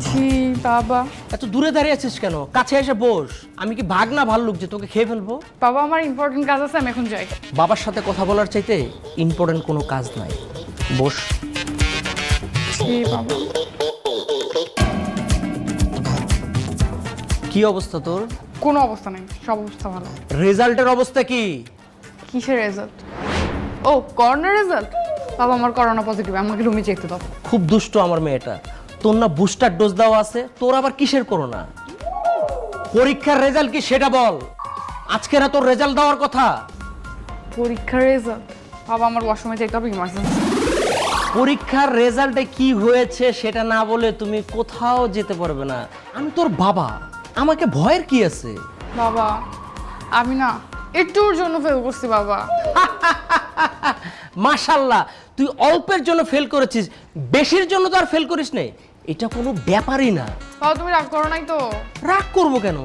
ছি বাবা। এত দূরে দাঁড়িয়ে আছিস কেন? কাছে এসে বস। আমি কি ভাগ না ভাল্লুক যে তোকে খেয়ে ফেলবো? বাবা আমার ইম্পর্টেন্ট কাজ আছে, আমি এখন যাই। বাবার সাথে কথা বলার চাইতে ইম্পর্টেন্ট কোনো কাজ নাই। বস। ছি বাবা। কি অবস্থা তোর? কোনো অবস্থা নেই, সব অবস্থা ভালো। রেজাল্টের অবস্থা কি? কিসের রেজাল্ট? ও করোনা রেজাল্ট। বাবা আমার করোনা পজিটিভ, আমাকে রুমে যেতে দাও। খুব দুষ্ট আমার মেয়েটা। তোর না বুস্টার ডোজ দেওয়া আছে, তোর আবার কিসের করোনা? পরীক্ষার রেজাল্ট কি সেটা বল। আজকে না তোর রেজাল্ট দেওয়ার কথা। পরীক্ষার রেজাল্ট? বাবা আমার ওয়াশরুমে যেতে হবে, ইমার্জেন্সি। পরীক্ষার রেজাল্টে কি হয়েছে সেটা না বলে তুমি কোথাও যেতে পারবে না। আমি তোর বাবা, আমাকে ভয়ের কি আছে? বাবা আমি না একটুর জন্য ফেল করছি বাবা। মাশাল্লাহ, তুই অল্পের জন্য ফেল করেছিস, বেশির জন্য তো আর ফেল করিস নে। এটা কোনো ব্যাপারই না। বাবা তুমি রাগ করো নাই তো? রাগ করবো কেন?